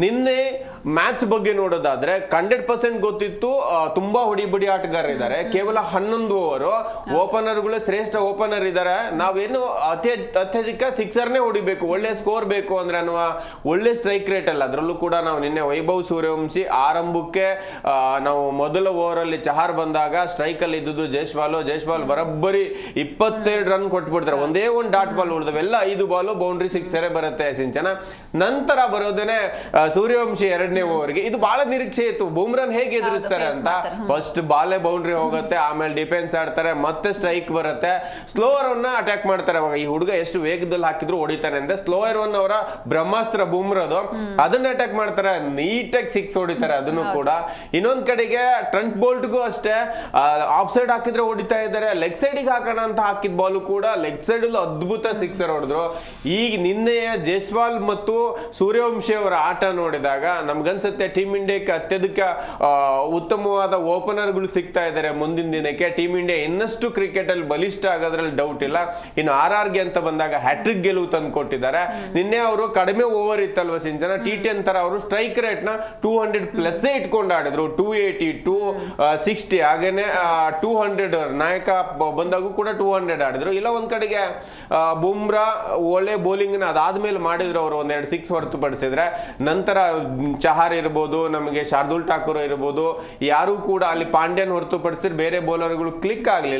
ನಿನ್ನೆ ಮ್ಯಾಚ್ ಬಗ್ಗೆ ನೋಡೋದಾದ್ರೆ 100% ಗೊತ್ತಿತ್ತು. ತುಂಬಾ ಹೊಡಿಬಡಿ ಆಟಗಾರ ಇದ್ದಾರೆ, ಕೇವಲ 11 ಓವರ್ ಓಪನರ್ಗಳು ಶ್ರೇಷ್ಠ ಓಪನರ್ ಇದ್ದಾರೆ. ನಾವೇನು ಅತ್ಯಧಿಕ ಸಿಕ್ಸರ್ನೇ ಹೊಡಿಬೇಕು, ಒಳ್ಳೆ ಸ್ಕೋರ್ ಬೇಕು ಅಂದ್ರೆ ಅನ್ನುವ ಒಳ್ಳೆ ಸ್ಟ್ರೈಕ್ ರೇಟ್ ಅಲ್ಲ. ಅದರಲ್ಲೂ ಕೂಡ ನಾವು ನಿನ್ನೆ ವೈಭವ್ ಸೂರ್ಯವಂಶಿ ಆರಂಭಕ್ಕೆ ನಾವು ಮೊದಲ ಓವರ್ ಅಲ್ಲಿ ಚಹಾರ್ ಬಂದಾಗ ಸ್ಟ್ರೈಕ್ ಅಲ್ಲಿ ಇದ್ದುದು ಜೈಸ್ವಾಲ್ ಬರೋಬ್ಬರಿ 22 ರನ್ ಕೊಟ್ಬಿಡ್ತಾರೆ. ಒಂದೇ ಒಂದು ಡಾಟ್ ಬಾಲ್ ಉಳಿದವೆಲ್ಲ 5 ಬಾಲ್ ಬೌಂಡ್ರಿ ಸಿಕ್ಸರೇ ಬರುತ್ತೆ ಸಿಂಚನ. ನಂತರ ಬರೋದೇನೆ ಸೂರ್ಯವಂಶಿ 2ನೇ ಓವರ್ಗೆ. ಇದು ಬಹಳ ನಿರೀಕ್ಷೆ ಇತ್ತು, ಬೂಮ್ರಾನ್ ಹೇಗೆ ಎದುರಿಸ್ತಾರೆ ಅಂತ. ಫಸ್ಟ್ ಬಾಲೇ ಬೌಂಡ್ರಿ ಹೋಗುತ್ತೆ, ಆಮೇಲೆ ಡಿಫೆನ್ಸ್ ಆಡ್ತಾರೆ, ಮತ್ತೆ ಸ್ಟ್ರೈಕ್ ಬರುತ್ತೆ, ಸ್ಲೋವರ್ ಅನ್ನ ಅಟ್ಯಾಕ್ ಮಾಡ್ತಾರೆ. ಅವಾಗ ಈ ಹುಡುಗ ಎಷ್ಟು ವೇಗದಲ್ಲಿ ಹಾಕಿದ್ರು ಹೊಡಿತಾನೆ ಅಂತ ಸ್ಲೋವರ್ ಒನ್ ಅವರ ಬ್ರಹ್ಮಾಸ್ತ್ರ ಬೂಮ್ರದು, ಅದನ್ನ ಅಟ್ಯಾಕ್ ಮಾಡ್ತಾರೆ, ನೀಟಾಗಿ 6 ಹೊಡಿತಾರೆ ಅದನ್ನು ಕೂಡ. ಇನ್ನೊಂದ್ ಕಡೆಗೆ ಟ್ರೆಂಟ್ ಬೋಲ್ಟ್ಗೂ ಅಷ್ಟೇ ಆಫ್ ಸೈಡ್ ಹಾಕಿದ್ರೆ ಹೊಡಿತಾ ಇದ್ದಾರೆ, ಲೆಗ್ ಸೈಡಿಗೆ ಹಾಕೋಣ ಅಂತ ಹಾಕಿದ ಬಾಲು ಕೂಡ ಲೆಗ್ ಸೈಡ್ ಅದ್ಭುತ ಸಿಕ್ಸರ್ ಹೊಡೆದ್ರು. ಈಗ ನಿನ್ನೆಯ ಜೈಸ್ವಾಲ್ ಮತ್ತು ಸೂರ್ಯವಂಶಿ ಅವರ ಆಟ ನೋಡಿದಾಗ ನಮ್ಗನ್ಸುತ್ತೆ ಟೀಮ್ ಇಂಡಿಯಾಕ್ಕೆ ಅತ್ಯಧಿಕ ಉತ್ತಮವಾದ ಓಪನರ್ಗಳು ಸಿಗ್ತಾ ಇದ್ದಾರೆ ಮುಂದಿನ ದಿನಕ್ಕೆ. ಟೀಮ್ ಇಂಡಿಯಾ ಇನ್ನಷ್ಟು ಕ್ರಿಕೆಟ್ ಅಲ್ಲಿ ಬಲಿಷ್ಠ ಆಗೋದ್ರಲ್ಲಿ ಡೌಟ್ ಇಲ್ಲ. ಇನ್ನು RRಗೆ ಅಂತ ಬಂದಾಗ ಹ್ಯಾಟ್ರಿಕ್ ಗೆಲುವು ತಂದು ಕೊಟ್ಟಿದ್ದಾರೆ. ನಿನ್ನೆ ಅವರು ಕಡಿಮೆ ಓವರ್ ಇತ್ತಲ್ವ ಸಿಂಚನ, T10 ತರ ಅವರು ಸ್ಟ್ರೈಕ್ ರೇಟ್ ನ 200+ ಇಟ್ಕೊಂಡು ಆಡಿದ್ರು. 280, 260 ಹಾಗೇನೆ 200 ನಾಯಕ ಬಂದಾಗೂ ಕೂಡ 200 ಆಡಿದ್ರು. ಇಲ್ಲ ಒಂದ್ ಕಡೆಗೆ ಬುಮ್ರಾ ಒಳ್ಳೆ ಬೌಲಿಂಗ್ ಅದಾದ್ಮೇಲೆ ಮಾಡಿದ್ರು ಅವರು, 1-2 6 ಹೊರತುಪಡಿಸಿದ್ರೆ. ನಂತರ ಚಹಾರ್ ಇರ್ಬೋದು, ನಮಗೆ ಶಾರ್ದೂಲ್ ಠಾಕೂರ್ ಇರ್ಬೋದು, ಯಾರು ಕೂಡ ಅಲ್ಲಿ ಪಾಂಡ್ಯನ್ ಹೊರತುಪಡಿಸಿದ್ರೆ ಬೇರೆ ಬೌಲರ್ಗಳು ಕ್ಲಿಕ್ ಆಗ್ಲಿಲ್ಲ.